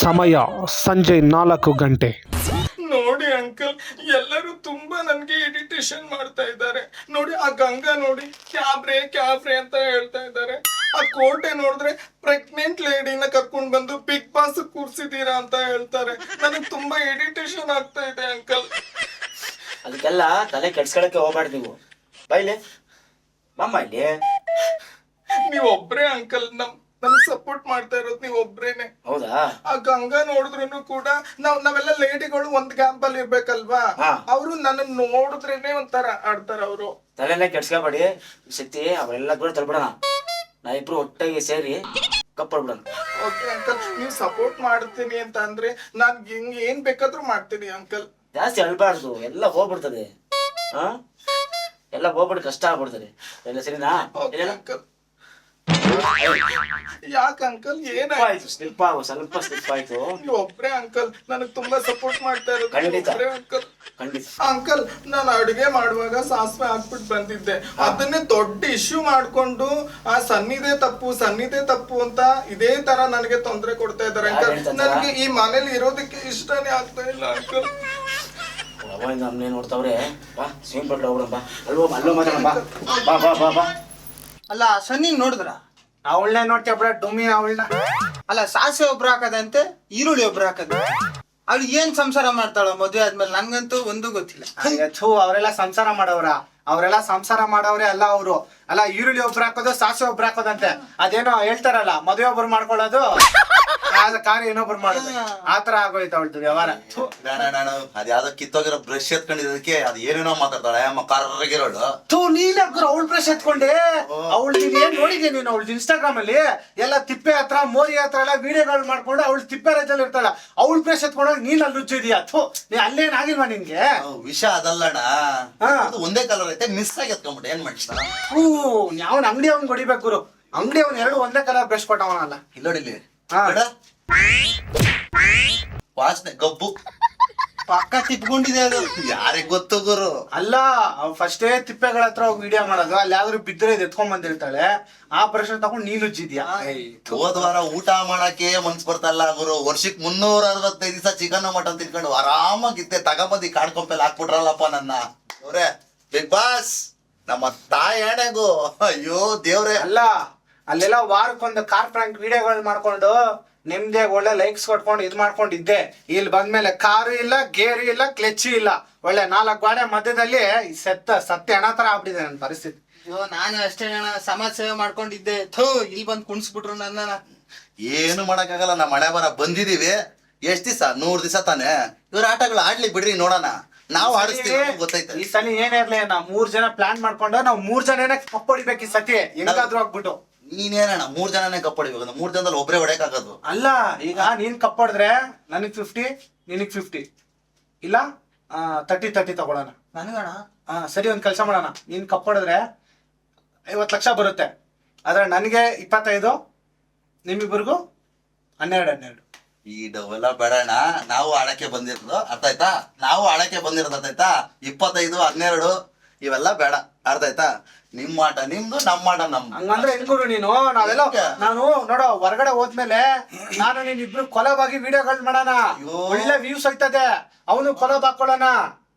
ಸಮಯ ಸಂಜೆ 4 ಗಂಟೆ. ನೋಡಿ ಅಂಕಲ್, ಎಲ್ಲರೂ ತುಂಬಾ ನನ್ಗೆ ಇರಿಟೇಷನ್ ಮಾಡ್ತಾ ಇದ್ದಾರೆ. ನೋಡಿ ಆ ಗಂಗಾ ನೋಡಿ ಕ್ಯಾಬ್ರೆ ಕ್ಯಾಬ್ರೆ ಅಂತ ಹೇಳ್ತಾ ಇದ್ದಾರೆ. ಆ ಕೋಟೆ ನೋಡಿದ್ರೆ ಪ್ರೆಗ್ನೆಂಟ್ ಲೇಡಿನ ಕರ್ಕೊಂಡ್ ಬಂದು ಬಿಗ್ ಬಾಸ್ ಕೂರ್ಸಿದೀರಾ ಅಂತ ಹೇಳ್ತಾರೆ. ನನಗೆ ತುಂಬಾ ಇರಿಟೇಷನ್ ಆಗ್ತಾ ಇದೆ ಅಂಕಲ್. ಅದಕ್ಕೆಲ್ಲ ತಲೆ ಕೆಡ್ಸ್ಕೊಳಕ್ಕೆ ಹೋಗ್ಬಾರ್ದು ನೀವು. ಬೈಲೆ ಮಮ್ಮ ಇಲ್ಲಿ ನೀವ್ ಒಬ್ರೇ ಅಂಕಲ್, ನಮ್ಗೆ ಸಪೋರ್ಟ್ ಮಾಡ್ತಾ ಇರೋದು ನೀವ್ ಒಬ್ರೇನೆ. ಹೌದಾ? ಆ ಗಂಗಾ ನೋಡಿದ್ರು ಕೂಡ ನಾವೆಲ್ಲ ಲೇಡಿಗಳು ಒಂದ್ ಕ್ಯಾಂಪ್ ಅಲ್ಲಿ ಇರ್ಬೇಕಲ್ವಾ. ಅವರು ನನ್ನ ನೋಡಿದ್ರೇನೆ ಒಂಥರ ಆಡ್ತಾರ ಅವರು. ತಲೆಲ್ಲ ಕೆಡ್ಸ್ಕೊಬೇಡಿ. ಶಕ್ತಿ ಅವೆಲ್ಲ ಕೂಡ ತಳ್ಬಿಡೋಣ. ನಾ ಇಬ್ರು ಒಟ್ಟಾಗಿ ಸೇರಿ ಕಪ್ಪಡ್ಬಿಡೋಣ. ಓಕೆ ಅಂಕಲ್, ನೀವು ಸಪೋರ್ಟ್ ಮಾಡ್ತೀನಿ ಅಂತ ಅಂದ್ರೆ ನಾನ್ ಹಿಂಗ್ ಏನ್ ಬೇಕಾದ್ರೂ ಮಾಡ್ತೀನಿ ಅಂಕಲ್. ಜಾಸ್ತಿ ಅಳ್ಬಾರ್ದು, ಎಲ್ಲ ಹೋಗ್ಬಿಡ್ತದೆ. ಎಲ್ಲ ಹೋಗ್ಬಿಟ್ಟು ಕಷ್ಟ ಆಗ್ಬಿಡ್ತದೆ ಎಲ್ಲ. ಸರಿನಾ? ಅಂಕಲ್ ಯಾಕೆ ಅಂಕಲ್ ಏನಾಯ್ತು? ಸ್ಲಿಪ್ ಆಗು, ಸ್ವಲ್ಪ ಸ್ಲಿಪ್ ಆಯ್ತು. ನೀವು ಒಬ್ರೇ ಅಂಕಲ್, ನನಗ್ ತುಂಬಾ ಸಪೋರ್ಟ್ ಮಾಡ್ತಾ ಇರೋದು ಅಂಕಲ್. ಖಂಡಿತ ಅಂಕಲ್, ನಾನು ಅಡುಗೆ ಮಾಡುವಾಗ ಸಾಸಿವೆ ಹಾಕ್ಬಿಟ್ಟು ಬಂದಿದ್ದೆ. ಅದನ್ನೇ ದೊಡ್ಡ ಇಶ್ಯೂ ಮಾಡ್ಕೊಂಡು ಆ ಸನ್ನಿದೇ ತಪ್ಪು ಅಂತ ಇದೇ ತರ ನನಗೆ ತೊಂದರೆ ಕೊಡ್ತಾ ಇದ್ದಾರೆ ಅಂಕಲ್. ನನಗೆ ಈ ಮನೇಲಿ ಇರೋದಕ್ಕೆ ಇಷ್ಟನೇ ಆಗ್ತಾ ಇಲ್ಲ ಅಂಕಲ್. ನಮ್ನೇ ನೋಡ್ತಾವ್ರೆ. ಬಾ ಸ್ವಿಮ್ ಪಟ್ಟು ಹೋಗ್ಬಿಡ. ಬಾ ಅಲ್ಲೋ ಮಾತಾಡ. ಬಾ. ಅಲ್ಲ ಸನ್ನಿ ನೋಡಿದ್ರ? ಅವಳನ್ನೇ ನೋಡ್ತೀಯ ಬಿಡ ಡುಮ್ಮಿ ಅವಳನ್ನ. ಅಲ್ಲ ಸಾಸಿವೆ ಒಬ್ರು ಹಾಕದಂತೆ, ಈರುಳ್ಳಿ ಒಬ್ರು ಹಾಕದ. ಅವಳು ಏನ್ ಸಂಸಾರ ಮಾಡ್ತಾಳ ಮದುವೆ ಆದ್ಮೇಲೆ? ನನ್ಗಂತೂ ಒಂದು ಗೊತ್ತಿಲ್ಲ. ಅವರೆಲ್ಲ ಸಂಸಾರ ಮಾಡವ್ರೆ ಅಲ್ಲ ಅವರು. ಅಲ್ಲ ಈರುಳ್ಳಿ ಒಬ್ರು ಹಾಕೋದು, ಸಾಸಿವೆ ಒಬ್ರು ಹಾಕೋದಂತೆ. ಅದೇನೋ ಹೇಳ್ತಾರಲ್ಲ, ಮದುವೆ ಒಬ್ರು ಮಾಡ್ಕೊಳ್ಳೋದು, ಕಾರ್ಯ ಇನ್ನೊಬ್ರು ಮಾಡೋದು. ಆತರ ಆಗೋಯ್ತು ಅವಳ್ದು ವ್ಯವಹಾರ. ಅದ್ಯಾವ್ದೋ ಕಿತ್ತೋಗಿರೋ ಬ್ರಷ್ ಎತ್ಕೊಂಡಿದ್ದಕ್ಕೆ ಅದ್ ಏನೇನೋ ಮಾತಾಡ್ತಾಳೆ ಅಮ್ಮ ಕರ್ರಗಿರೋಳು. ನೀನಾಗ್ರು ಅವಳ ಬ್ರಷ್ ಎತ್ಕೊಂಡೆ. ಅವಳು ನೀನ್ ಏನ್ ನೋಡಿದ್ಯಾ ನೀನು? ಅವಳು ಇನ್ಸ್ಟಾಗ್ರಾಮ್ ಅಲ್ಲಿ ಎಲ್ಲ ತಿಪ್ಪೆ ಹತ್ರ ಮೋರಿ ಹತ್ರ ಎಲ್ಲ ವಿಡಿಯೋಗಳು ಮಾಡ್ಕೊಂಡು ಅವಳು ತಿಪ್ಪೆ ರಜಲ್ಲಿ ಇರ್ತಾಳ. ಅವಳ ಬ್ರಷ್ ಎತ್ಕೊಂಡೋಗಿ ನೀನ್ ಅಲ್ಲಿ ರುಚಿದ್ಯಾ? ನೀ ಅಲ್ಲೇನ್ ಆಗಿಲ್ವಾ ನಿನ್ಗೆ? ವಿಷ ಅದಲ್ಲಣ್ಣ, ಒಂದೇ ಕಲರ್ ಐತೆ, ಮಿಸ್ ಆಗಿ ಎತ್ಕೊಂಡ್ಬಿಟ್ಟೆ. ಏನ್ ಮಾಡ್ತಾರ? ಯಾವನ್ ಅಂಗಡಿ ಅವ್ನ್ ಹೊಡಿಬೇಕು ಗುರು. ಅಂಗಡಿ ಅವ್ನ್ 2 ಒಂದೇ ಕಲರ್ ಬ್ರಷ್ ಕೊಟ್ಟವನಲ್ಲ. ಇಲ್ಲೋಡಿಲಿ ವಾಸನೆ ಗಬ್ಬು ಪಕ್ಕ ತಿಪ್ಕೊಂಡಿದೆ ಅದು. ಯಾರಿಗ್ ಗೊತ್ತು ಗುರು? ಅಲ್ಲ ಫಸ್ಟೇ ತಿಪ್ಪೆಗಳ ಹತ್ರ ಹೋಗಿ ವಿಡಿಯೋ ಮಾಡೋದು. ಅಲ್ಲಿ ಯಾವ್ದಾದ್ರು ಬಿದ್ದರೆ ಎತ್ಕೊಂಡ್ ಬಂದಿರ್ತಾಳೆ. ಆ ಬ್ರಷ್ ತಗೊಂಡು ನೀನು ಉಜ್ಜಿದ್ಯಾ? ಹೋದ ವಾರ ಊಟ ಮಾಡಕ್ಕೆ ಮನ್ಸ್ ಬರ್ತಲ್ಲ ಗುರು. ವರ್ಷಕ್ 365 ದಿವಸ ಚಿಕನ್ ಮಟನ್ ತಿನ್ಕೊಂಡು ಆರಾಮಾಗಿದ್ದೆ. ತಗೊಂಬಂದಿ ಕಾಡ್ಕೊಂಪೆಲ್ಲ ಹಾಕ್ಬಿಟ್ರಲ್ಲಪ್ಪ ನನ್ನ. ಅವ್ರೆ ಬಿಗ್ ಬಾಸ್ ನಮ್ಮ ತಾಯಿ ಎಣೆಗೂ. ಅಯ್ಯೋ ದೇವ್ರೆ. ಅಲ್ಲ ಅಲ್ಲೆಲ್ಲ ವಾರಕ್ಕೊಂದು ಕಾರ್ ಪ್ರ್ಯಾಂಕ್ ವಿಡಿಯೋಗಳು ಮಾಡ್ಕೊಂಡು ನಿಮ್ದಾಗ ಒಳ್ಳೆ ಲೈಕ್ಸ್ ಕೊಟ್ಕೊಂಡು ಇದ್ ಮಾಡ್ಕೊಂಡಿದ್ದೆ. ಇಲ್ಲಿ ಬಂದ್ಮೇಲೆ ಕಾರು ಇಲ್ಲ, ಗೇರು ಇಲ್ಲ, ಕ್ಲಚ್ ಇಲ್ಲ. ಒಳ್ಳೆ 4 ಗಾಡಿ ಮಧ್ಯದಲ್ಲಿ ಸತ್ಯ ಹಣ ತರ ಆಗ್ಬಿಟ್ಟಿದೆ ನನ್ನ ಪರಿಸ್ಥಿತಿ. ಅಯ್ಯೋ ನಾನು ಅಷ್ಟೇ ಸಮಾಜ ಸೇವೆ ಮಾಡ್ಕೊಂಡಿದ್ದೆ. ಇಲ್ಲಿ ಬಂದು ಕುಣಿಸ್ಬಿಟ್ರು ನನ್ನ. ಏನು ಮಾಡಕ್ಕಾಗಲ್ಲ, ನಮ್ಮ ಮಳೆ ಬರ ಬಂದಿದೀವಿ. ಎಷ್ಟ್ ದಿವಸ? 100 ದಿವಸ ತಾನೆ. ಇವ್ರ ಆಟಗಳು ಆಡ್ಲಿ ಬಿಡ್ರಿ, ನೋಡೋಣ. ನಾವು ಆಡಿಸ್ತೀವಿ, ಗೊತ್ತೈತೆ. ಈ ಸಲ ಏನೇ ಇರ್ಲಿ, ನಾವ್ 3 ಜನ ಪ್ಲಾನ್ ಮಾಡ್ಕೊಂಡು ನಾವು 3 ಜನ ಕಪ್ಪೊಡಿಬೇಕು ಈ ಸತಿ ಹೆಂಗಾದ್ರೂ ಆಗ್ಬಿಟ್ಟು. ನೀನೇನಣ್ಣ 3 ಜನನೇ ಕಪ್ಪಡಿಬೇಕು? 3 ಜನದಲ್ಲಿ ಒಬ್ಬರೇ ಹೊಡೆಯಕ್ಕಾಗದು? ಅಲ್ಲ ಈಗ ನೀನ್ ಕಪ್ಪೊಡಿದ್ರೆ ನನಗ್ 50, ನಿನಗ್ 50, ಇಲ್ಲ 30 ತಗೊಳೋಣ. ನನಗಣ ಸರಿ, ಒಂದ್ ಕೆಲಸ ಮಾಡೋಣ. ನೀನ್ ಕಪ್ಪೊಡಿದ್ರೆ 50 ಲಕ್ಷ ಬರುತ್ತೆ. ಆದ್ರೆ ನನಗೆ 25, ನಿಮ್ಮಿಬ್ಬರಿಗೂ 12. ಈ ಡವೆಲ್ಲ ಬೇಡಣ್ಣ. ನಾವು ಆಡಕ್ಕೆ ಬಂದಿರೋದು ಅರ್ಥ ಆಯ್ತಾ? ನಾವು ಆಡಕ್ಕೆ ಬಂದಿರೋದು ಅರ್ಥ ಆಯ್ತಾ? 25, 12 ಇವೆಲ್ಲ ಬೇಡ, ಅರ್ಥ ಆಯ್ತಾ? ನಿಮ್ಮ ಆಟ ನಿಮ್ದು, ನಮ್ಮ ಆಟ ನಮ್ದು. ಹಂಗಂದ್ರೆ ಹೆಂಗುರು ನೀನು? ನಾವೆಲ್ಲ ನಾನು ನೋಡೋ ಹೊರಗಡೆ ಹೋದ್ಮೇಲೆ ನಾನು ನೀನ್ ಇಬ್ರು ಕೊಲಬಾಗಿ ವಿಡಿಯೋಗಳು ಮಾಡೋಣ. ಒಳ್ಳೆ ವ್ಯೂಸ್ ಹೋಯ್ತದೆ. ಅವನು ಕೊಲಬ್ ಹಾಕೊಳ್ಳೋಣ.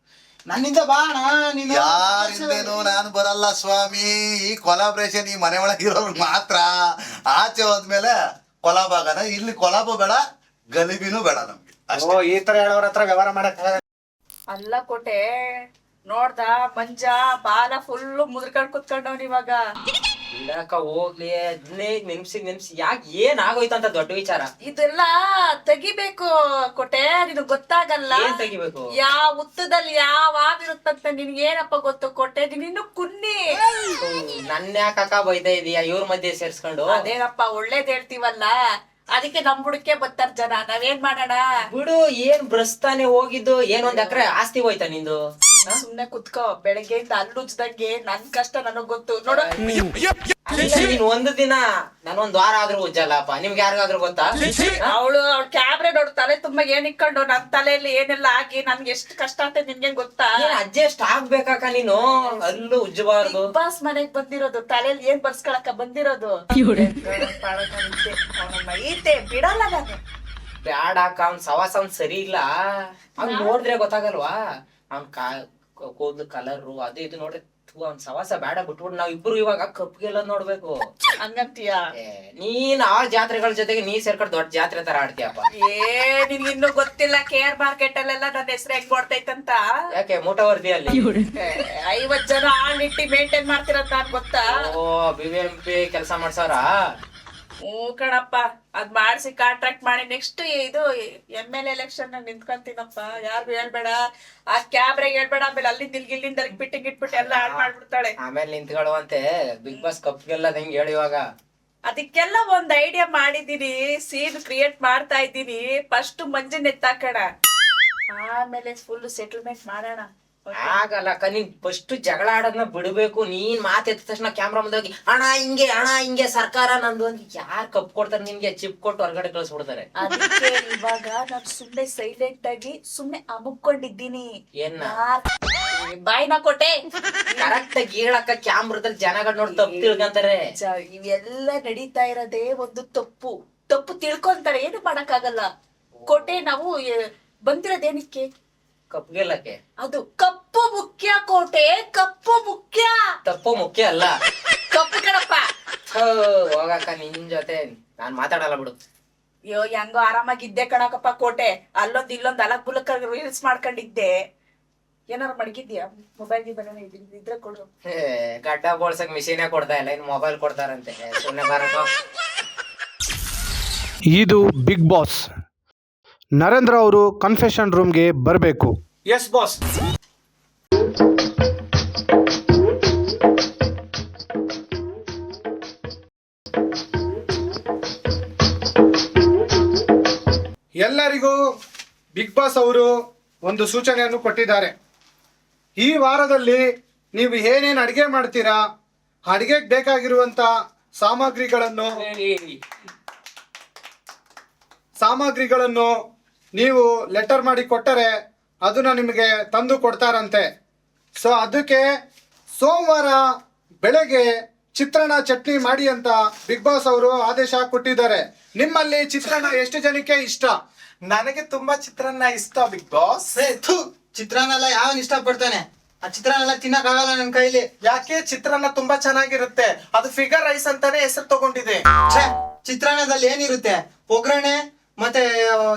ನನ್ನಿಂದ ಬಾ ಅಣ್ಣ. ನೀನು ಯಾರಿಂದೇನು ನಾನು ಬರಲ್ಲ ಸ್ವಾಮಿ. ಈ ಕೊಲಾಬ್ರೇಷನ್ ಈ ಮನೆ ಒಳಗೆ ಇರೋರು ಮಾತ್ರ. ಆಚೆ ಹೋದ್ಮೇಲೆ ಕೊಲಾಬಾಗನ. ಇಲ್ಲಿ ಕೊಲಾಬು ಬೇಡ, ಗಲಿಬಿನೂ ಬೇಡ ನಮ್ಗೆ. ಓ ಈ ತರ ಹೇಳೋರ ಹತ್ರ ವ್ಯವಹಾರ ಮಾಡಕ್ ಅಲ್ಲ ಕೋಟೆ ನೋಡ್ದ ಮಂಜ ಬಾಲ ಫುಲ್ ಮುದ್ರಕೊಂಡ್ ಕುತ್ಕೊಂಡವ್ನ ಇವಾಗ. ಇಲ್ಲಕ್ಕ ಹೋಗ್ಲಿ, 15 ನಿಮಿಷ ಯಾಕೆ ಏನ್ ಆಗೋಯ್ತಂತ ದೊಡ್ಡ ವಿಚಾರ. ಇದೆಲ್ಲ ತೆಗಿಬೇಕು ಕೋಟೆ, ನಿನಗ್ ಗೊತ್ತಾಗಲ್ಲ. ಏನ್ ತೆಗಿಬೇಕು? ಯಾವ ಹುತ್ತದಲ್ಲಿ ಯಾವ ಆಗಿರುತ್ತಂತ ನಿನ್ಗೆ ಏನಪ್ಪ ಗೊತ್ತು ಕೋಟೆ? ನೀನ್ ಇನ್ನು ಕುನ್ನಿ. ನನ್ನ ಯಾಕಕ್ಕ ಬೈತಾ ಇದೀಯ ಇವ್ರ ಮಧ್ಯೆ ಸೇರ್ಸ್ಕೊಂಡು? ಅದೇನಪ್ಪ ಒಳ್ಳೇದ್ ಹೇಳ್ತೀವಲ್ಲ, ಅದಕ್ಕೆ ನಮ್ ಬುಡಕ್ಕೆ ಬರ್ತಾರ ಜನ. ನಾವೇನ್ ಮಾಡೋಣ ಬಿಡು. ಏನ್ ಬ್ರಸ್ತಾನೆ ಹೋಗಿದ್ದು? ಏನೊಂದ್ ಎಕರೆ ಆಸ್ತಿ ಹೋಯ್ತಾ ನಿಂದು? ಸುಮ್ನೆ ಕುತ್ಕೋ. ಬೆಳಗ್ಗೆಯಿಂದ ಅಲ್ಲುಜ್ದಂಗೆ ನನ್ ಕಷ್ಟ ನನಗ್ ಗೊತ್ತು ನೋಡು. ನೀನ್ ಒಂದು ದಿನ, ನಾನೊಂದ್ ವಾರ ಆದ್ರೂ ಉಜ್ಜಲ್ಲಪ್ಪ. ನಿಮ್ಗೆ ಯಾರಿಗಾದ್ರೂ ಗೊತ್ತಾ? ಅವಳು ಕ್ಯಾಬ್ರೆ ನೋಡ್ ತಲೆ ತುಂಬಾ ಏನ್ ಇಕ್ಕೊಂಡು ನನ್ ತಲೆಯಲ್ಲಿ ಏನೆಲ್ಲ ಆಗಿ ನನ್ಗೆ ಎಷ್ಟು ಕಷ್ಟ ಅಂತ ನಿನ್ಗೆ ಗೊತ್ತಾ? ಅಡ್ಜಸ್ಟ್ ಆಗ್ಬೇಕಕ್ಕ ನೀನು. ಅಲ್ಲೂ ಉಜ್ಜಬಾರ್ದು. ಬಾಸ್ ಮನೆಗ್ ಬಂದಿರೋದು, ತಲೆಯಲ್ಲಿ ಏನ್ ಬರ್ಸ್ಕೊಳಕ ಬಂದಿರೋದು. ಐತೆ ಬಿಡಲ್ಲ ನಾನು. ಬ್ಯಾಡಾಕ ಅವ್ನ್ ಸವಾಸ ಅವ್ನ್ ಸರಿ ಇಲ್ಲ. ಅವ್ನ್ ನೋಡಿದ್ರೆ ಗೊತ್ತಾಗಲ್ವಾ ಅವ್ನ್ ಕೂದ್ಲು ಕಲರು ಅದು ಇದು ನೋಡ್ರೆ ಅವ್ನ್ ಸವಾಸ ಬೇಡ ಬಿಟ್ಬಿಟ್ಟು ನಾವ್ ಇಬ್ರು ಇವಾಗ ಕಪ್ಗೆಲ್ಲ ನೋಡ್ಬೇಕು. ಹಂಗಂತೀಯ? ನೀನ್ ಆ ಜಾತ್ರೆಗಳ ಜೊತೆಗೆ ನೀ ಸೇರ್ಕೊಂಡು ದೊಡ್ಡ ಜಾತ್ರೆ ತರ ಆಡ್ತೀಯಪ್ಪ. ನಿನ್ಗೆ ಇನ್ನೂ ಗೊತ್ತಿಲ್ಲ KR ಮಾರ್ಕೆಟ್ ಅಲ್ಲೆಲ್ಲ ನನ್ನ ಹೆಸರು ಹೆಂಗ್ ಕೊಡ್ತೈತಂತ. ಯಾಕೆ ಮೂಟ ವರ್ದಿ ಅಲ್ಲಿ 50 ಜನ ಆಳಿಟ್ಟಿ ಮೇಂಟೈನ್ ಮಾಡ್ತಿರತ್ತ ನಾನ್ ಗೊತ್ತಾ? ಓ BBMP ಕೆಲಸ ಮಾಡ್ಸವ್ರ? ಹ್ಞೂ ಕಣಪ್ಪ, ಅದ್ ಮಾಡ್ಸಿ ಕಾಂಟ್ರಾಕ್ಟ್ ಮಾಡಿ ನೆಕ್ಸ್ಟ್ ಇದು MLA ಎಲೆಕ್ಷನ್ ನಿಂತ್ಕೊಂತೀನಪ್ಪ. ಯಾರಿಗೂ ಹೇಳ್ಬೇಡ, ಆ ಕ್ಯಾಬ್ರೆಗೆ ಹೇಳ್ಬೇಡ. ಆಮೇಲೆ ಅಲ್ಲಿಂದ ಇಲ್ಲಿಂದ ಬಿಟ್ಟಿಂಗ್ ಇಟ್ಬಿಟ್ಟು ಎಲ್ಲ ಹಾಳು ಮಾಡ್ಬಿಡ್ತಾಳೆ. ಆಮೇಲೆ ನಿಂತ್ಕೊಳ್ಳುವಂತೆ ಬಿಗ್ ಬಾಸ್ ಕಪ್ಗೆಲ್ಲ ಹೆಂಗ್ ಹೇಳಿ ಇವಾಗ. ಅದಕ್ಕೆಲ್ಲ ಒಂದ್ ಐಡಿಯಾ ಮಾಡಿದೀನಿ, ಸೀನ್ ಕ್ರಿಯೇಟ್ ಮಾಡ್ತಾ ಇದ್ದೀನಿ. ಫಸ್ಟ್ ಮಂಜನ್ ಎತ್ತಾಕಣ, ಆಮೇಲೆ ಫುಲ್ ಸೆಟಲ್ಮೆಂಟ್ ಮಾಡೋಣ. ಆಗಲ್ಲ ನೀನ್ ಫಸ್ಟ್ ಜಗಳ ಆಡೋದನ್ನ ಬಿಡ್ಬೇಕು. ನೀನ್ ಮಾತ್ ಎತ್ತ ತಕ್ಷಣ ಕ್ಯಾಮ್ರಾ ಮುಂದೆ ಹೋಗಿ ಹಣ ಹಿಂಗೆ ಸರ್ಕಾರ ನಂದು ಅಂತ ಯಾರ್ ಕಪ್ ಕೊಡ್ತಾರೆ ನಿನ್ಗೆ? ಚಿಪ್ ಕೊಟ್ಟು ಹೊರಗಡೆ ಕಳ್ಸ್ಬಿಡ್ತಾರೆ. ಅದಕ್ಕೆ ಇವಾಗ ನಾನು ಸುಮ್ನೆ ಸೈಲೆಂಟ್ ಆಗಿ ಸುಮ್ನೆ ಅಮುಕೊಂಡಿದ್ದೀನಿ. ಏನ್ನ ಬಾಯ್ನ ಕೊಟ್ಟೆ ಕರೆಕ್ಟ್ ಆಗಿ ಹೇಳಕ್ಕ ಕ್ಯಾಮ್ರಾದಲ್ಲಿ ಜನಗಳು ನೋಡಿ ತಪ್ಪು ತಿಳ್ಕೊಂತಾರೆ. ಇವೆಲ್ಲ ನಡೀತಾ ಇರೋದೇ ಒಂದು ತಪ್ಪು ತಿಳ್ಕೊಂತಾರೆ. ಏನು ಮಾಡಕ್ಕಾಗಲ್ಲ. ಕೊಟ್ಟೆ ನಾವು ಬಂದಿರೋದೇನಕ್ಕೆ? ಕಪ್ಗೆಲ್ಲಕ್ಕೆ ಅದು ಕಪ್ಪು ಮುಖ್ಯ. ಕೋಟೆ ಕಪ್ಪು ಮುಖ್ಯ, ತಪ್ಪು ಮುಖ್ಯ ಅಲ್ಲ. ಕಪ್ಪು ಕಣಪ್ಪ. ಹೋಗಕ್ಕ ನಿನ್ ಜೊತೆ ನಾನ್ ಮಾತಾಡಲ್ಲ ಬಿಡು. ಅಯ್ಯೋ ಹೆಂಗೋ ಆರಾಮಾಗಿದ್ದೆ ಕಣಕಪ್ಪ ಕೋಟೆ. ಅಲ್ಲೊಂದ್ ಇಲ್ಲೊಂದ್ ಅಲಕ್ ಬುಲಕ್ ರೀಲ್ಸ್ ಮಾಡ್ಕೊಂಡಿದ್ದೆ. ಏನಾರು ಮಡಗಿದ್ಯಾ? ಮೊಬೈಲ್ ಇದ್ರೆ ಕೊಡು. ಗಡ್ಡ ಬೋಳ್ಸಕ್ ಮಿಷಿನೇ ಕೊಡ್ತಾ ಇಲ್ಲ, ಇನ್ ಮೊಬೈಲ್ ಕೊಡ್ತಾರಂತೆ. ಸುಮ್ನೆ ಬರಕ. ಇದು ಬಿಗ್ ಬಾಸ್. ನರೇಂದ್ರ ಅವರು ಕನ್ಫೆಷನ್ ರೂಮ್ಗೆ ಬರಬೇಕು. Yes boss. ಎಲ್ಲರಿಗೂ ಬಿಗ್ ಬಾಸ್ ಅವರು ಒಂದು ಸೂಚನೆಯನ್ನು ಕೊಟ್ಟಿದ್ದಾರೆ. ಈ ವಾರದಲ್ಲಿ ನೀವು ಏನೇನು ಅಡುಗೆ ಮಾಡ್ತೀರಾ, ಅಡುಗೆಗೆ ಬೇಕಾಗಿರುವಂಥ ಸಾಮಗ್ರಿಗಳನ್ನು ನೀವು ಲೆಟರ್ ಮಾಡಿ ಕೊಟ್ಟರೆ ಅದನ್ನು ನಿಮಗೆ ತಂದು ಕೊಡ್ತಾರಂತೆ. ಸೊ ಅದಕ್ಕೆ ಸೋಮವಾರ ಬೆಳಗ್ಗೆ ಚಿತ್ರಾನ್ನ ಚಟ್ನಿ ಮಾಡಿ ಅಂತ ಬಿಗ್ ಬಾಸ್ ಅವರು ಆದೇಶ ಕೊಟ್ಟಿದ್ದಾರೆ. ನಿಮ್ಮಲ್ಲಿ ಚಿತ್ರಾನ್ನ ಎಷ್ಟು ಜನಕ್ಕೆ ಇಷ್ಟ? ನನಗೆ ತುಂಬಾ ಚಿತ್ರಾನ್ನ ಇಷ್ಟ ಬಿಗ್ ಬಾಸ್. ಚಿತ್ರಾನ್ನೆಲ್ಲ ಯಾವನ್ ಇಷ್ಟ ಪಡ್ತಾನೆ? ಆ ಚಿತ್ರಾನ್ನೆಲ್ಲ ತಿನ್ನಕ್ ಆಗಲ್ಲ ನನ್ ಕೈಲಿ. ಯಾಕೆ? ಚಿತ್ರಾನ್ನ ತುಂಬಾ ಚೆನ್ನಾಗಿರುತ್ತೆ. ಅದು ಫಿಗರ್ ರೈಸ್ ಅಂತಾನೆ ಹೆಸರು ತಗೊಂಡಿದೆ. ಚಿತ್ರಾನ್ನದಲ್ಲಿ ಏನಿರುತ್ತೆ? ಒಗ್ಗರಣೆ ಮತ್ತೆ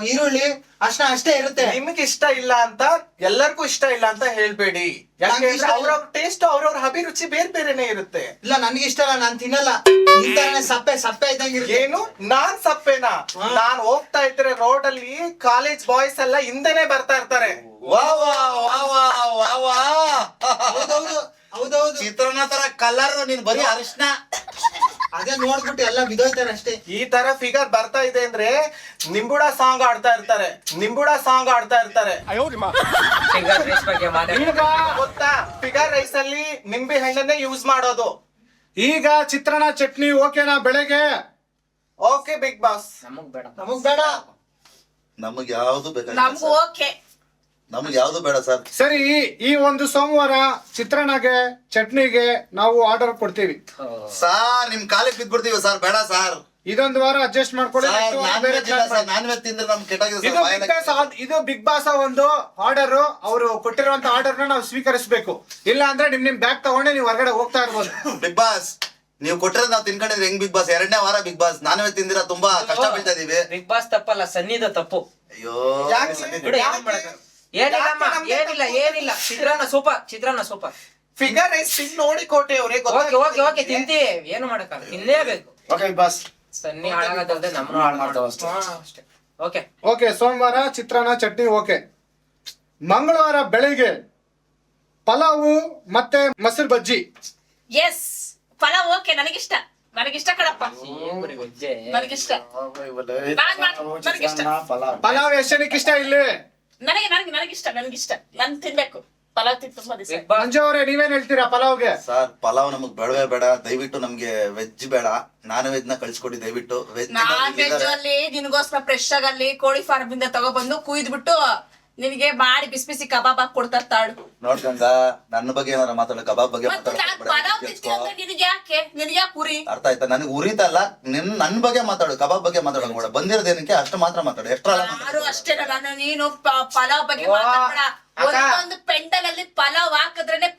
ಈರುಳ್ಳಿ ಅಷ್ಟ ಅಷ್ಟೇ ಇರುತ್ತೆ. ನಿಮ್ಗೆ ಇಷ್ಟ ಇಲ್ಲ ಅಂತ ಎಲ್ಲರಿಗೂ ಇಷ್ಟ ಇಲ್ಲ ಅಂತ ಹೇಳ್ಬೇಡಿ. ಯಾಕಂದ್ರೆ ಅವ್ರವ್ರ ಟೇಸ್ಟ್ ಅವ್ರವ್ರ ಅಭಿರುಚಿ ಬೇರೆ ಬೇರೆನೆ ಇರುತ್ತೆ. ಇಲ್ಲ ನನ್ಗೆ ಇಷ್ಟ ಇಲ್ಲ, ನಾನ್ ತಿನ್ನಲ್ಲ. ಸಪ್ಪೆ ಇದ್ದಂಗಿರುತ್ತೆ. ಏನು ನಾನ್ ಸಪ್ಪೆನಾ? ನಾನ್ ಹೋಗ್ತಾ ಇದ್ರೆ ರೋಡ್ ಅಲ್ಲಿ ಕಾಲೇಜ್ ಬಾಯ್ಸ್ ಎಲ್ಲ ಹಿಂದೆನೆ ಬರ್ತಾ ಇರ್ತಾರೆ. ಹೌದೌದು. ಚಿತ್ರಾನ್ನ ತರ ಕಲರ್ ನೀನ್ ಬರೀ ಅರಿಶಿನ ಅದೇ ನೋಡ್ಬಿಟ್ಟು ಎಲ್ಲ ಬಿದೋಯ್ತಾರೆ ಅಷ್ಟೇ. ಈ ತರ ಫಿಗರ್ ಬರ್ತಾ ಇದೆ ಅಂದ್ರೆ ನಿಂಬುಡ ಸಾಂಗ್ ಆಡ್ತಾ ಇರ್ತಾರೆ. ಈಗ ಗೊತ್ತಾ? ಫಿಗರ್ ರೈಸ್ ಅಲ್ಲಿ ನಿಂಬೆ ಹಣ್ಣನ್ನೇ ಯೂಸ್ ಮಾಡೋದು. ಈಗ ಚಿತ್ರಾನ್ನ ಚಟ್ನಿ ಓಕೆನಾ ಬೆಳಗ್ಗೆ? Okay big Boss. ನಮಗ್ ಬೇಡ. ನಮಗ್ ಯಾವ್ದು ಬೇಕಾಗಿಲ್ಲ ನಮ್ಗೂ ಸರ್. ಓಕೆ. ನಮಗ್ ಯಾವ್ದು ಬೇಡ ಸರ್. ಸರಿ, ಈ ಒಂದು ಸೋಮವಾರ ಚಿತ್ರಾನ್ನಗೆ ಚಟ್ನಿಗೆ ನಾವು ಆರ್ಡರ್ ಕೊಡ್ತೀವಿ. ಸಾರ್ ನಿಮ್ ಕಾಲಿಗೆ ಬಿದ್ಬಿಡ್ತೀವಿ ಸರ್. ಬೇಡ ಸರ್. ಇದೊಂದು ವಾರ ಅಡ್ಜಸ್ಟ್ ಮಾಡ್ಕೊಳ್ಳಿ. ನಾನ್ ವೆಜ್ ತಿಂದ್ರೆ ನಮ್ ಕೆಟ್ಟಾಗಿದೆ. ಇದು ಬಿಗ್ ಬಾಸ್ ಒಂದು ಆರ್ಡರ್. ಅವರು ಕೊಟ್ಟಿರುವಂತ ಆರ್ಡರ್ ನಾವು ಸ್ವೀಕರಿಸಬೇಕು. ಇಲ್ಲ ಅಂದ್ರೆ ನಿಮ್ ಬ್ಯಾಗ್ ತಗೊಂಡೆ ನೀವು ಹೊರಗಡೆ ಹೋಗ್ತಾ ಇರ್ಬೋದು. ಬಿಗ್ ಬಾಸ್ ನೀವು ಕೊಟ್ಟಿರೋದು ನಾವು ತಿನ್ಕೊಂಡಿದ್ರೆ ಹೆಂಗ್ ಬಿಗ್ ಬಾಸ್? 2ನೇ ವಾರ ಬಿಗ್ ಬಾಸ್ ನಾನ್ ವೆಜ್ ತಿಂದಿರ ತುಂಬಾ ಕಷ್ಟ ಬೀಳ್ತಾ ಇದೀವಿ. ಬಿಗ್ ಬಾಸ್ ತಪ್ಪಲ್ಲ, ಸನ್ನಿದ ತಪ್ಪು. ಅಯ್ಯೋ ಏನಿಲ್ಲ. ಚಿತ್ರಾನ್ನ ಸೂಪರ್. ಫಿಗರ್ ರೈಸ್ ತಿಂದು ನೋಡಿ ಕೋಟೆ ಅವ್ರೆ. ಓಕೆ ತಿಂತೀವಿ. ಏನು ಮಾಡಕ್ಕಾಗ, ತಿನ್ಲೇಬೇಕು. Okay big boss. ಸನ್ನಿ ಹಾಳಾಗದಲ್ದೆ ನಮ್ಮನ್ನು ಹಾಳು ಮಾಡ್ತಾವ ಅಷ್ಟೇ. ಓಕೆ, ಸೋಮವಾರ ಚಿತ್ರಾನ್ನ ಚಟ್ನಿ ಓಕೆ. ಮಂಗಳವಾರ ಬೆಳಿಗ್ಗೆ ಪಲಾವು ಮತ್ತೆ ಮೊಸರು ಬಜ್ಜಿ. S, pulao okay. ನನಗಿಷ್ಟ ಕಣಪ್ಪ. ನನಗಿಷ್ಟ. ಪಲಾವ್ ಎಷ್ಟು ಜನಕ್ಕೆ ಇಷ್ಟ ಇಲ್ಲಿ? ನನಗಿಷ್ಟ. ನನ್ ತಿನ್ಬೇಕು ಪಲಾವ್ ತಿಂದು ತುಂಬಾ ದಿವಸ. ಮಂಜು ಅವರೇ, ನೀವೇನ್ ಹೇಳ್ತೀರಾ ಪಲಾವ್ಗೆ? ಸರ್ ಪಲಾವ್ ನಮಗ್ ಬೇಡವೇ ಬೇಡ. ದಯವಿಟ್ಟು ನಮ್ಗೆ ವೆಜ್ ಬೇಡ, ನಾನ್ ವೆಜ್ ನ ಕಳ್ಸಿಕೊಡಿ ದಯವಿಟ್ಟು. ನಾನ್ ವೆಜ್ ಅಲ್ಲಿ ನಿನ್ಗೋಸ್ಕರ ಫ್ರೆಶ್ ಆಗಲ್ಲಿ ಕೋಳಿ ಫಾರ್ಮ್ ಇಂದ ತಗೊಬಂದು ಕುಯ್ದ್ಬಿಟ್ಟು ನಿನಗೆ ಮಾಡಿ ಬಿಸಿ ಬಿಸಿ ಕಬಾಬ್ ಹಾಕಿ ಕೊಡ್ತಾರ ತಾಳು. ನೋಡ್ಕಂಗ ನನ್ನ ಬಗ್ಗೆ ಏನಾರ ಮಾತಾಡೋ, ಕಬಾಬ್ ಬಗ್ಗೆ ಪಲಾವ್ ತಿಂತೀನಿ ಅಂದ್ರೆ ನಿನಗೆ ನಿನಗೆ ಯಾಕೆ ಉರಿ? ಅರ್ಥ ಆಯ್ತಾ? ನನಗೆ ಉರಿತಲ್ಲ, ನನ್ ಬಗ್ಗೆ ಮಾತಾಡು, ಕಬಾಬ್ ಬಗ್ಗೆ ಮಾತಾಡೋಣ ಕೂಡ. ಬಂದಿರೋದೇನಕ್ಕೆ ಅಷ್ಟು ಮಾತ್ರ ಮಾತಾಡು, ಎಷ್ಟ್ರ ಯಾರು ಅಷ್ಟೇ ನಾನು ನೀನು ಪಲಾವ್ ಬಗ್ಗೆ ಮಾತಾಡ್ಬೇಡ. ಒಂದೊಂದು ಪೆಂಡಲ್ ಅಲ್ಲಿ ಪಲಾವ್ ಹಾಕಿದ್ರೇನೆ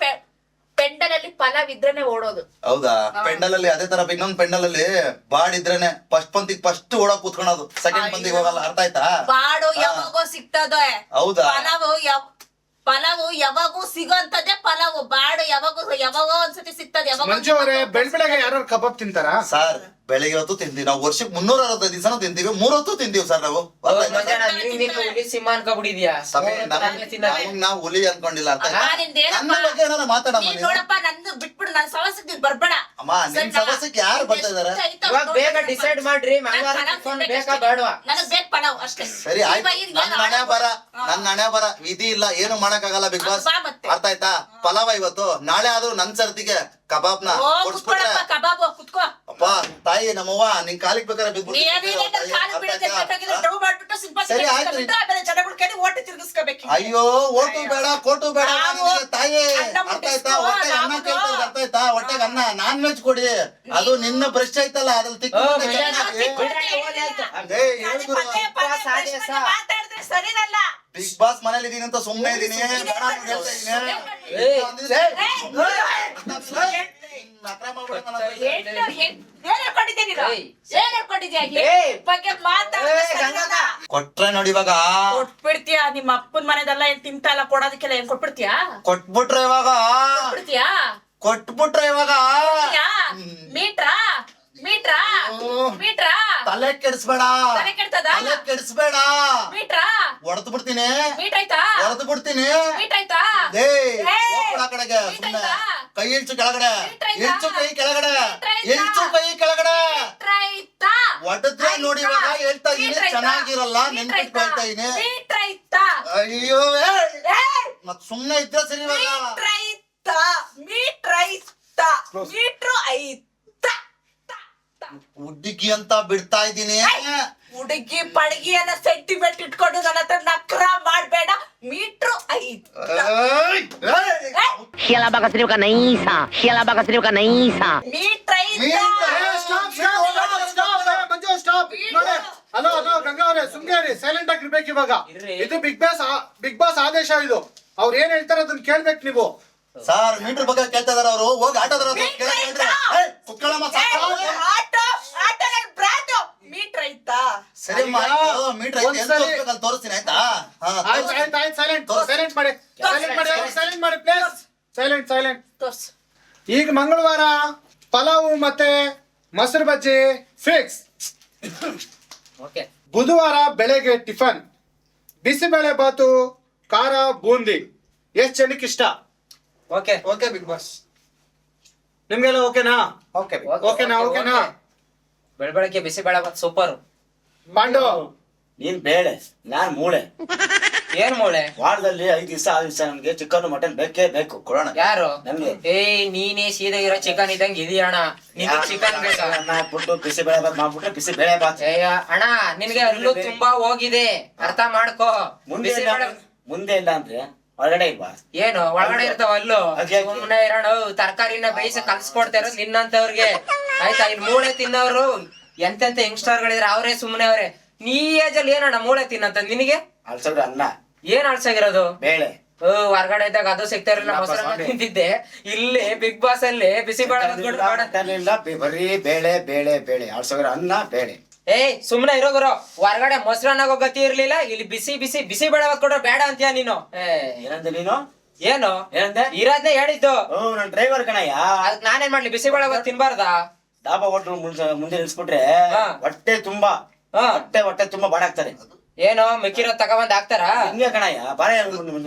ಪೆಂಡಲ್ ಅಲ್ಲಿ ಪಲಾವ್ ಇದ್ರೇನೆ ಓಡೋದು. ಹೌದಾ? ಪೆಂಡಲ್ ಅಲ್ಲಿ ಅದೇ ತರ ಇನ್ನೊಂದ್ ಪೆಂಡಲ್ ಅಲ್ಲಿ ಬಾಡಿದ್ರೇನೆ ಫಸ್ಟ್ ಪಂಕ್ತಿಗೆ ಫಸ್ಟ್ ಓಡಕ್ ಕೂತ್ಕೊಳ್ಳೋದು, ಸೆಕೆಂಡ್ ಪಂಕ್ತಿಗೆ ಹೋಗಲ್ಲ. ಅರ್ಥ ಆಯ್ತಾ? ಬಾಡು ಯಾವಾಗೋ ಸಿಗ್ತದೆ. ಹೌದಾ? ಪಲಾವು ಯಾವಾಗೂ ಸಿಗೋಂತದ್ದೇ ಪಲಾವು. ಬಾಡು ಯಾವಾಗೋ ಒಂದ್ಸತಿ ಸಿಗ್ತದೆ. ಮಂಜು ಅವರೇ, ಬೆಳಗ್ಗೆ ಯಾರು ಕಬಾಬ್ ತಿಂತಾರಾ? ಸರ್ ಬೆಳಿಗ್ಗೆ ಹೊತ್ತು ತಿಂತೀವಿ ನಾವು, ವರ್ಷಕ್ಕೆ 365 ದಿವಸನೂ ತಿಂತೀವಿ, 3 ಹೊತ್ತು ತಿಂತೀವಿ ಸರ್ ನಾವು. ಹುಲಿ ಸಿಂಹ ಅನ್ಕೊಬಿಟ್ಟಿದ್ಯಾ? ನಾವು ಹುಲಿ ಅನ್ಕೊಂಡಿಲ್ಲ. ಅರ್ಥ ಆಯ್ತಾ? ನಿಂದ ನನ್ನ ಬಗ್ಗೆ ಏನಾರ ಮಾತಾಡಮ್ಮ ನೀನು. ನೋಡಪ್ಪ, ನನ್ನ ಬಿಟ್ಬಿಡು, ನನ್ನ ಸವಸಕ್ಕೆ ನೀನ್ ಬರ್ಬೇಡ. ಅಮ್ಮ ನಿನ್ ಸವಸಕ್ಕೆ ಯಾರು ಬರ್ತಾ ಇದಾರೆ? ಇವಾಗ ಬೇಗ ಡಿಸೈಡ್ ಮಾಡ್ರಿ, ಮಂಗಳವಾರ ಟಿಫನ್ ಬೇಕಾ ಬೇಡವಾ? ನನಗ್ ಬೇಕು ಪಲಾವ್ ಅಷ್ಟೇ. ಸರಿ ಆಯ್ತು, ನನ್ನ ಹಣೆ ಬರ ವಿಧಿ ಇಲ್ಲ, ಏನು ಮಾಡಕ್ಕಾಗಲ್ಲ ಬಿಗ್ ಬಾಸ್. ಅರ್ಥ ಆಯ್ತಾ? ಪಲಾವ ಇವತ್ತು, ನಾಳೆ ಆದ್ರೂ ನನ್ ಸರ್ತಿಗೆ ಕಬಾಬ್ನ ಕೊಡ್ಸ್ಬಿಟ್ರೆ. ಕಬಾಬ್ ಕುತ್ಕೋ. ಅಪ್ಪ ತಾಯಿ ನಮ್ಮವ್ವ ನಿನ್ ಕಾಲಿಗೆ ಬೇಕಾದ್ರೆ ಬಿದ್ಬಿಟ್ಟು. ಸರಿ ಆಯ್ತು. ಅಯ್ಯೋ ಓಟು ಬೇಡ ಕೋಟು ಬೇಡ ನನಗೆ ತಾಯಿ. ಅರ್ಥ ಆಯ್ತಾ? ಹೊಟ್ಟೆಗೆ ಅನ್ನ ಕೇಳ್ತಾ ಇದ್ದೆ, ಅರ್ಥ ಆಯ್ತಾ? ಹೊಟ್ಟೆಗೆ ಅನ್ನ ನಾನ್ ವೆಜ್ ಕೊಡಿ. ಅದು ನಿನ್ನ ಬ್ರಷ್ ಐತಲ್ಲ ಅದ್ರಲ್ಲಿ ತಿಕ್ಕ ಬಿಗ್ ಬಾಸ್ ಮನೇಲಿ ಇದೀನಿ ಅಂತ ಸುಮ್ಮನೆ ಇದೀನಿ, ಬೇಡ ಅಂತ ಹೇಳ್ತಾ ಕೊಟ್ರೆ ನೋಡಿ ಇವಾಗ ಕೊಟ್ಬಿಡ್ತೀಯಾ? ನಿಮ್ಮ ಅಪ್ಪನ ಮನೆದೆಲ್ಲ ಏನ್ ತಿಂತಲ್ಲ, ಕೊಡೋದಕ್ಕೆಲ್ಲ ಏನ್ ಕೊಟ್ಬಿಡ್ತೀಯಾ? ಕೊಟ್ಬಿಟ್ರೆ ಇವಾಗ ಮೀಟ್ರಾ ತಲೆ ಕೆಡಿಸ್ಬೇಡ, ತಲೆ ಕೆಡ್ತದ? ತಲೆ ಕೆಡಿಸ್ಬೇಡ, ಮೀಟ್ರಾ ಹೊಡೆದು ಬಿಡ್ತೀನಿ, ಮೀಟ್ ಆಯ್ತಾ? ಹೊಡೆದು ಬಿಡ್ತೀನಿ. ಮೀಟ್ ಆಯ್ತಾ? ಹೋಗ್ಬಿಡ ಆ ಕಡೆಗೆ, ಸುಮ್ನೆ ಕೈ ಇಳ್ಚು ಕೆಳಗಡೆ, ಇಳ್ಚು ಕೈ ಕೆಳಗಡೆ, ಇಳ್ಚು ಕೈ ಕೆಳಗಡೆ. ಹೊಡೆದ್ರೆ ನೋಡಿ ಇವಾಗ ಹೇಳ್ತಾ ಇದೀನಿ, ಚೆನ್ನಾಗಿರಲ್ಲ, ನೆನ್ಪಿಟ್ಕೊಳ್ತಾ ಇದೀನಿ. ಅಯ್ಯೋ ಮತ್ ಸುಮ್ನೆ ಇದ್ರೆ ಸರಿ. ಹುಡುಗಿ ಅಂತ ಬಿಡ್ತಾ ಇದೀನಿ. ಹುಡುಗಿ ಪಡಗಿ ಎಲ್ಲ ಸೆಂಟಿಮೆಂಟ್ ಇಟ್ಕೊಂಡು ನನ್ನ ಹತ್ರ ನಕ್ರ ಮಾಡ್ಬೇಡ. ಮೀಟ್ರು ಐತ್. ಹಲೋ ಗಂಗಾ ಅವರೇ, ಸುಮ್ನೆ ಸೈಲೆಂಟ್ ಆಗಿರ್ಬೇಕು ಇವಾಗ. ಇದು ಬಿಗ್ ಬಾಸ್ ಆದೇಶ. ಇದು ಅವ್ರು ಏನ್ ಹೇಳ್ತಾರೆ ಅದನ್ನ ಕೇಳ್ಬೇಕು ನೀವು. ಸರ್ ಮೀಟರ್ ಬಗ್ಗೆ ಕೇಳ್ತಾ ಇದಾರೆ ಅವರು, ಹೋಗಿ ಆಟೋದ್ರ ಸರಿ ಮೀಟರ್ ತೋರಿಸ್ತೀನಿ ಆಯ್ತಾ? ಸೈಲೆಂಟ್ ಮಾಡಿ, ಸೈಲೆಂಟ್. ಈಗ ಮಂಗಳವಾರ ಪಲಾವು ಮತ್ತೆ ಮೊಸರು ಬಜ್ಜಿ ಫಿಕ್ಸ್. ಬುಧವಾರ ಬೆಳಗ್ಗೆ ಟಿಫನ್ ಬಿಸಿಬೇಳೆ ಬಾತು ಖಾರ ಬೂಂದಿ. ಎಷ್ಟ್ ಜನಕ್ಕೆ ಇಷ್ಟ? ಓಕೆ ಬಿಗ್ ಬಾಸ್, ನಿಮ್ಗೆಲ್ಲ ಓಕೆನಾ? ಓಕೆನಾ? ಬೆಳಗ್ಗೆ ಬಿಸಿ ಬೇಳೆ ಬಾತ್ ಸೂಪರ್. ಪಾಂಡು ನೀನ್ ಬೇಳೆ, ನಾನ್ ಮೂಳೆ. ಏನ್ ಮೂಳೆ? ವಾರದಲ್ಲಿ 5 ದಿವಸ 6 ದಿವಸ ನಮ್ಗೆ ಚಿಕನ್ ಮಟನ್ ಬೇಕೇ ಬೇಕು. ಕೊಡೋಣ ಯಾರು? ನಮ್ಗೆ. ನೀನೇ ಸೀದಾ ಇರೋ ಚಿಕನ್ ಇದ್ದಂಗ ಇದೀಯಣ್ಣ. ನಿನ್ ಚಿಕನ್ ಬೇಕಾ? ಹಾಕ್ಬಿಟ್ಟು ಬಿಸಿ ಬೇಳೆ ಬಾತ್ ಮಾಡ್ಬಿಟ್ರೆ ಬಿಸಿ ಬೇಳೆ ಬಾತ್. ಅಣ್ಣ ನಿನ್ಗೆ ಅಲ್ಲೂ ತುಂಬಾ ಹೋಗಿದೆ, ಅರ್ಥ ಮಾಡ್ಕೋ. ಮುಂದೆ ಇಲ್ಲ ಅಂದ್ರೆ ಹೊರಗಡೆ ಇಲ್ವಾ? ಏನು ಒಳಗಡೆ ಇರ್ತಾವ ಅಲ್ಲೂ? ಸುಮ್ನೆ ಇರೋಣ. ತರಕಾರಿನ ಬೇಯಿಸಿ ಕಲ್ಸ್ಕೊಡ್ತಾ ಇರೋದು ನಿನ್ನಂತವ್ರಿಗೆ ಆಯ್ತಾ? ಇಲ್ಲಿ ಮೂಳೆ ತಿನ್ನೋರು ಎಂತೆಂತ ಯಂಗ್ಸ್ಟರ್ ಗಳಿದ್ರೆ ಅವ್ರೇ ಸುಮ್ನೆ ಅವ್ರೆ. ನೀ ಏಜ್ ಅಲ್ಲಿ ಏನಣ್ಣ ಮೂಳೆ ತಿನ್ನಂತ ನಿನಗೆ? ಅಲ್ಸೋದ್ರೆ ಅನ್ನ. ಏನ್ ಅಳ್ಸಾಗಿರೋದು? ಬೇಳೆ. ಹೊರಗಡೆ ಇದ್ದಾಗ ಅದು ಸಿಗ್ತಾ ಇರಲಿಲ್ಲ, ಮೊಸರನ್ನ ತಿಂತಿದ್ದೆ. ಇಲ್ಲಿ ಬಿಗ್ ಬಾಸ್ ಅಲ್ಲಿ ಬಿಸಿ ಬೇಳೆ ಬರೀ ಬೇಳೆ ಬೇಳೆ ಬೇಳೆ ಅಲ್ಸೋದ್ರೆ ಅನ್ನ ಬೇಳೆ. ಸುಮ್ನೆ ಇರೋ ಗುರು. ಹೊರಗಡೆ ಮೊಸರನ್ನ ಗತಿ ಇರ್ಲಿಲ್ಲ, ಇಲ್ಲಿ ಬಿಸಿ ಬಿಸಿ ಬಿಸಿ ಬೇಳೆ ಕೊಟ್ರೆ ಬೇಡ ಅಂತೀಯ ನೀನು. ಏನಂತ ನೀನು? ಏನು ಏನಂತೆ? ಇರೋದ್ನೇ ಹೇಳಿದ್ದು. ನನ್ ಡ್ರೈವರ್ ಕಣಯ್ಯ. ಅದಕ್ಕೆ ನಾನೇನ್ ಮಾಡ್ಲಿ? ಬಿಸಿ ಬೇಳೆ ತಿನ್ಬಾರ್ದಾ? ಡಾಬಾ ಹೋಟ್ಲು ಮುಂದೆ ನಿಲ್ಸ್ಬಿಟ್ರೆ ಹೊಟ್ಟೆ ತುಂಬಾ ಬಾಡಾಕ್ತಾರೆ. ಏನು ಮಿಕ್ಕಿರೋ ತಗೊಂಡ್ ಹಾಕ್ತಾರ? ಹಿಂಗೆ ಕಣಯ್ಯ, ಬಾಳೆ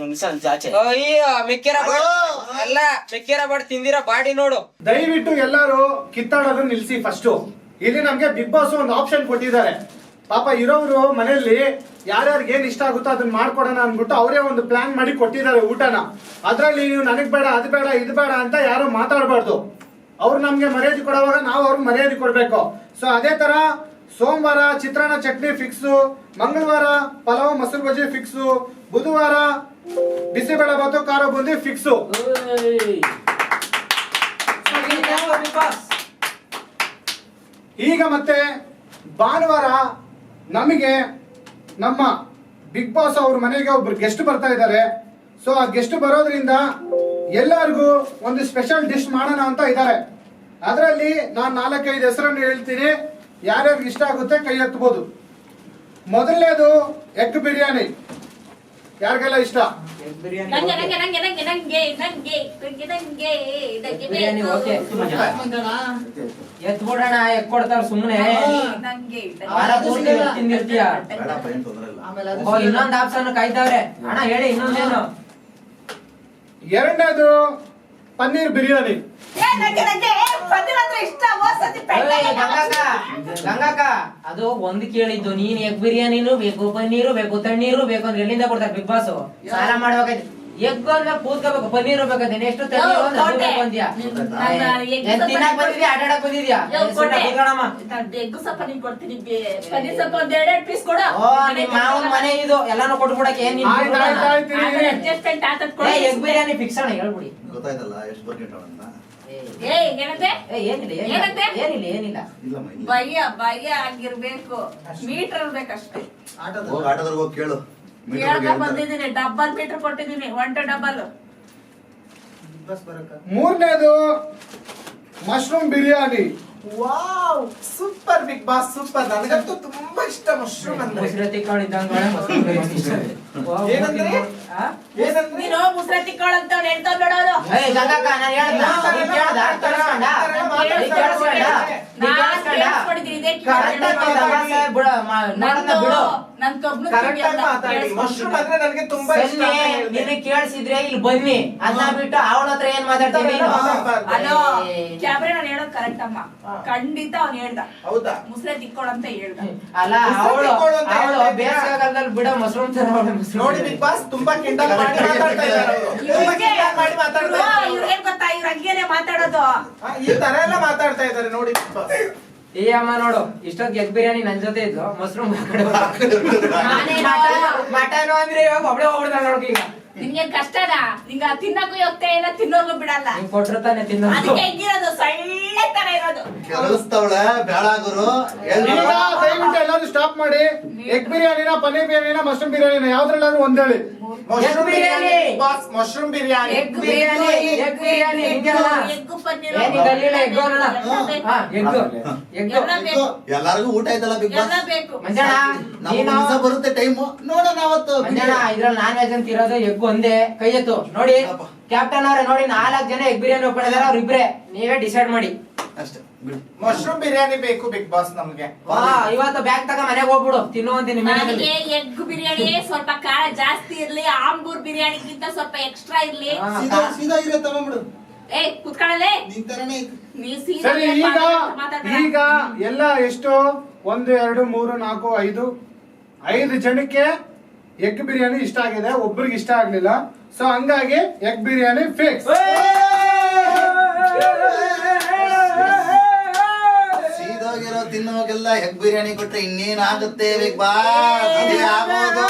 ಆಚೆ. ಅಯ್ಯೋ ಮಿಕ್ಕಿರ ಅಲ್ಲ, ಮಿಕ್ಕಿರ ಬಾಡ್ ತಿಂದಿರೋ ಬಾಡಿ ನೋಡು. ದಯವಿಟ್ಟು ಎಲ್ಲರೂ ಕಿತ್ತಾಡೋದನ್ನ ನಿಲ್ಸಿ. ಫಸ್ಟ್ ಇಲ್ಲಿ ನಮ್ಗೆ ಬಿಗ್ ಬಾಸ್ ಒಂದು ಆಪ್ಷನ್ ಕೊಟ್ಟಿದ್ದಾರೆ. ಪಾಪ ಇರೋರು ಮನೆಯಲ್ಲಿ ಯಾರ್ಯಾರಿಗೆ ಏನ್ ಇಷ್ಟ ಆಗುತ್ತೋ ಅದನ್ನ ಮಾಡ್ಕೊಡೋಣ ಅನ್ಬಿಟ್ಟು ಅವರೇ ಒಂದು ಪ್ಲಾನ್ ಮಾಡಿ ಕೊಟ್ಟಿದ್ದಾರೆ ಊಟನ. ಅದ್ರಲ್ಲಿ ನೀವು ನನಗ್ ಬೇಡ, ಅದು ಬೇಡ, ಇದು ಬೇಡ ಅಂತ ಯಾರು ಮಾತಾಡಬಾರ್ದು. ಅವ್ರು ನಮ್ಗೆ ಮರ್ಯಾದೆ ಕೊಡುವಾಗ ನಾವು ಅವ್ರಿಗೆ ಮರ್ಯಾದೆ ಕೊಡ್ಬೇಕು. ಸೊ ಅದೇ ತರ ಸೋಮವಾರ ಚಿತ್ರಾನ್ನ ಚಟ್ನಿ ಫಿಕ್ಸು, ಮಂಗಳವಾರ ಪಲಾವ್ ಮೊಸರು ಬಜ್ಜಿ ಫಿಕ್ಸು, ಬುಧವಾರ ಬಿಸಿಬೇಳೆ ಬಾತು ಖಾರ ಬೂಂದಿ ಫಿಕ್ಸು. ಬಾಸ್. ಈಗ ಮತ್ತೆ ಭಾನುವಾರ ನಮಗೆ ನಮ್ಮ ಬಿಗ್ ಬಾಸ್ ಅವ್ರ ಮನೆಗೆ ಒಬ್ರು ಗೆಸ್ಟ್ ಬರ್ತಾ ಇದ್ದಾರೆ. ಸೊ ಆ ಗೆಸ್ಟ್ ಬರೋದ್ರಿಂದ ಎಲ್ಲರಿಗೂ ಒಂದು ಸ್ಪೆಷಲ್ ಡಿಶ್ ಮಾಡೋಣ ಅಂತ ಇದ್ದಾರೆ. ಅದರಲ್ಲಿ ನಾನು 4-5 ಹೆಸರನ್ನು ಹೇಳ್ತೀನಿ, ಯಾರ್ಯಾರಿಗೆ ಇಷ್ಟ ಆಗುತ್ತೆ ಕೈ ಎತ್ತಬಹುದು. ಮೊದಲನೇದು ಎಗ್ ಬಿರಿಯಾನಿ. ಯಾರಿಗೆಲ್ಲ ಇಷ್ಟ? ಬಿರಿಯಾನಿ ಓಕೆ. ಎತ್ಬಿಡೋಣ, ಎಗ್ ಕೊಡ್ತಾರ ಸುಮ್ಮನೆ. ವಾರ ಪೂರ್ತಿ ತಿಂದಿರ್ತೀಯ. ಬೇಡಪ್ಪ, ಏನ್ ತೊಂದ್ರೆ ಇಲ್ಲ. ಇನ್ನೊಂದ್ ಆಪ್ಷನ್ ಕಾಯ್ತಾವ್ರೆ ಅಣ್ಣ, ಹೇಳಿ ಇನ್ನೊಂದೇನು? ಎರಡನೇದು ಪನ್ನೀರ್ ಬಿರಿಯಾನಿ. ಗಂಗಾಕ ಅದು ಒಂದು ಕೇಳಿದ್ದು, ನೀನ್ ಎಗ್ ಬಿರಿಯಾನಿನೂ ಬೇಕು, ಪನ್ನೀರು ಬೇಕು, ತಣ್ಣೀರು ಬೇಕು ಅಂದ್ರೆ ಎಲ್ಲಿಂದ ಕೊಡ್ತಾರೆ ಬಿಗ್ ಬಾಸ್? ಸಾಲ ಮಾಡ್ಬೇಕಾಯ್ತು. ಎಗ್ ಅಂದ್ರೆ ಕೂತ್ಕೋಬೇಕು, ಪನ್ನೀರು ಬೇಕಾಯ್ತು, ಎಷ್ಟು ತಣ್ಣೀರು ಬೇಕು ಅಂದ್ಯಾ? ತಿನ್ನಕ್ ಬಂದಿದ್ಯಾ, ಆಟಾಡಕ್ ಬಂದಿದ್ಯಾ? ಎಗ್ ಸ್ವಲ್ಪ ನೀನ್ ಕೊಡ್ತೀನಿ, ಪನ್ನೀರ್ ಸ್ವಲ್ಪ ಒಂದ್ 2 ಪೀಸ್ ಕೊಡು. ನಿಮ್ ಮಾವನ್ ಮನೆ ಇದು, ಎಲ್ಲಾನು ಕೊಟ್ಬಿಡಕ್ಕೆ ಅಡ್ಜಸ್ಟ್ಮೆಂಟ್ ಆತದ್ ಎಗ್ ಬಿರಿಯಾನಿ ಫಿಕ್ಸ್ ಅಣ್ಣ, ಹೇಳ್ಬಿಡಿ. ಗೊತ್ತಾಯ್ತಲ್ಲ ಎಷ್ಟು ಬಕೆಟ್ ಅಂತ. ಏನಂತೆ ಏನಿಲ್ಲ. ಇಲ್ಲಮ್ಮ, ಇಲ್ಲ. ಭಯ ಆಗಿರ್ಬೇಕು, ಮೀಟರ್ ಇರ್ಬೇಕಷ್ಟೇ. ಹೋಗಿ ಆಟೋದವ್ರಿಗೆ ಹೋಗಿ ಕೇಳು. ಕೇಳ್ಕ ಬಂದಿದ್ದೀನಿ, ಡಬ್ಬಲ್ ಮೀಟರ್ ಕೊಟ್ಟಿದ್ದೀನಿ, 1 ಡಬಲ್. ಮೂರನೇದು mushroom biryani. Wow, super Bigg Boss, super. ನನಗಂತೂ ತುಂಬಾ ಇಷ್ಟ ಮಶ್ರೂಮ್ ಅಂದ್ರೆ. ಮುಸ್ರೆ ತಿಕ್ಕೊಂಡಿದ್ದಂಗೆ ಏನಂದ್ರೆ? ಏನಂದ್ರೆ? ನೀನು ಮುಸ್ರೆ ತಿಕ್ಕೊಳ್ಳಂತ ಹೇಳ್ತಾವ್ ನೋಡೋದು. ಮಶ್ರೂಮ್ ಅಂದ್ರೆ ನನಗೆ ತುಂಬಾ ಇಷ್ಟ. ನಿನಗೆ ಕೇಳಿಸಿದ್ರೆ ಇಲ್ಲಿ ಬನ್ನಿ, ಅದನ್ನ ಬಿಟ್ಟು ಅವಳ ಹತ್ರ ಏನ್ ಮಾತಾಡ್ತೀವಿ? ಅಲೋ ಕ್ಯಾಬ್ರೆ, ನಾನು ಹೇಳೋದು ಕರೆಕ್ಟ್ ಅಮ್ಮ, ಖಂಡಿತ ಅವ್ನು ಹೇಳ್ದ. ಹೌದಾ? ಮುಸ್ರೆ ತಿಕ್ಕೊಳ್ಳಂತ ಹೇಳ್ದ. ಅಲ್ಲ ಅವಳು ಬೇಸಿಗೆಗಾಲದಲ್ಲಿ ಬಿಡೋ ಮಶ್ರೂಮ್ ತರ ನೋಡಿ ಬಿಗ್ ಬಾಸ್ ತುಂಬಾ ಕಿಂಡಲ್ ಮಾಡಿ ಮಾತಾಡ್ತಾ ಇದ್ದಾರೆ ಅವರು. ತುಂಬಾ ಕಿಂಡಲ್ ಮಾಡಿ ಮಾತಾಡ್ತಾ ಇದ್ದಾರೆ. ಇವ್ರು ಏನ್ ಗೊತ್ತಾ, ಇವ್ರು ಹಂಗೇನೆ ಮಾತಾಡೋದು. ಈ ತರ ಎಲ್ಲ ಮಾತಾಡ್ತಾ ಇದ್ದಾರೆ ನೋಡಿ ಬಿಗ್ ಬಾಸ್. ಈ ಅಮ್ಮ ನೋಡು, ಇಷ್ಟೊತ್ತು ಎಗ್ ಬಿರಿಯಾನಿ ನನ್ ಜೊತೆ ಇದ್ಲು, ಮಶ್ರೂಮ್ ಮಟನ್ ಅಂದ್ರೆ ಇವಾಗ ಒಬ್ಳೆ ಹೋಗ್ಬಿಡ್ತಾಳೆ ನೋಡ್ಕ. ಈಗ ನಿನ್ಗೆ ಕಷ್ಟನಾ? ನಿಂಗ ತಿನ್ನಕ್ಕೂ ಹೋಗ್ತಾ ಇಲ್ಲ, ತಿನ್ನೋರ್ಗು ಬಿಡಲ್ಲ. ನೀವ್ ಕೊಟ್ಟಿರ್ತಾನೆ ತಿನ್ನೋ. ಅದಕ್ಕೆ ಹೆಂಗಿರೋದು, ಸೊಳ್ಳೆ ತರ ಇರೋದು. ಕೆಲಸ್ತವಳೆ ಬೇಡ ಗುರು. ಈಗ ದಯವಿಟ್ಟು ಎಲ್ಲರೂ ಸ್ಟಾಪ್ ಮಾಡಿ. ಎಗ್ ಬಿರಿಯಾನಿನ, ಪನ್ನೀರ್ ಬಿರಿಯಾನಿನ, ಮಶ್ರೂಮ್ ಬಿರಿಯಾನಿನ ಯಾವ್ದ್ರಲ್ಲಾದ್ರೂ ಒಂದ್ ಹೇಳಿ. Mushroom biryani boss, mushroom biryani. Egg biryani, egg biryani egg paneer, egg ಎಲ್ಲ ಬೇಕು. ಎಲ್ಲಾರ್ಗು ಊಟ ಆಯ್ತಲ್ಲ ಬಿಗ್ ಬಾಸ್. ಎಲ್ಲ ಬೇಕು. ಮಂಜಣ್ಣ ನಮ್ಮ ದಿವಸ ಬರುತ್ತೆ ಟೈಮ್ ನೋಡೋಣ ಅವತ್ತು. ಮಂಜಣ್ಣ ಇದ್ರಲ್ಲಿ ನಾನ್ ವೆಜ್ ಅಂತ ಇರೋದು ಎಗ್ ಒಂದೇ. ಕೈ ಎತ್ತು ನೋಡಿ, ಕ್ಯಾಪ್ಟನ್ ಅವ್ರೆ ನೋಡಿ, 4 ಜನ ಎಗ್ ಬಿರಿಯಾನಿ ಒಪ್ಪಿದ್ದಾರೆ, ಅವ್ರಿಬ್ರೆ. ನೀವೇ ಡಿಸೈಡ್ ಮಾಡಿ ಅಷ್ಟೇ. ಮಶ್ರೂಮ್ ಬಿರಿಯಾನಿ ಬೇಕು ಬಿಗ್ ಬಾಸ್ ನಮ್ಗೆ. ಇವತ್ತು ಬ್ಯಾಗ್ ತಗ ಮನೆಗೆ ಹೋಗ್ಬಿಡು, ತಿನ್ನುವಂತೀನಿ. ನನಗೆ ಎಗ್ ಬಿರಿಯಾನಿ ಸ್ವಲ್ಪ ಖಾರ ಜಾಸ್ತಿ ಇರ್ಲಿ, ಆಂಬೂರ್ ಬಿರಿಯಾನಿಗಿಂತ ಸ್ವಲ್ಪ ಎಕ್ಸ್ಟ್ರಾ ಇರ್ಲಿ. ಸೀದಾ ಇರೋ ತಗೊಂಡ್ಬಿಡು. ಕುತ್ಕೊಳ್ಳಲೇ ನಿನ್ ತರನೇ ಐತಿ. ನೀವ್ ಸೀದಾ ಸರಿ, ಈಗ ಎಲ್ಲ ಎಷ್ಟು 1 2 3 4 5 ಜನಕ್ಕೆ ಎಗ್ ಬಿರಿಯಾನಿ ಇಷ್ಟ ಆಗಿದೆ, ಒಬ್ರಿಗೆ ಇಷ್ಟ ಆಗ್ಲಿಲ್ಲ. ಸೊ ಹಂಗಾಗಿ ಎಗ್ ಬಿರಿಯಾನಿ ಫಿಕ್ಸ್. ಸೀದೋಗಿರೋ ತಿನ್ನೋಗೆಲ್ಲ ಎಗ್ ಬಿರಿಯಾನಿ ಕೊಟ್ರೆ ಇನ್ನೇನಾಗುತ್ತೆ ಬಿಗ್ ಬಾಸ್? ಅದೇ ಆಗೋದು.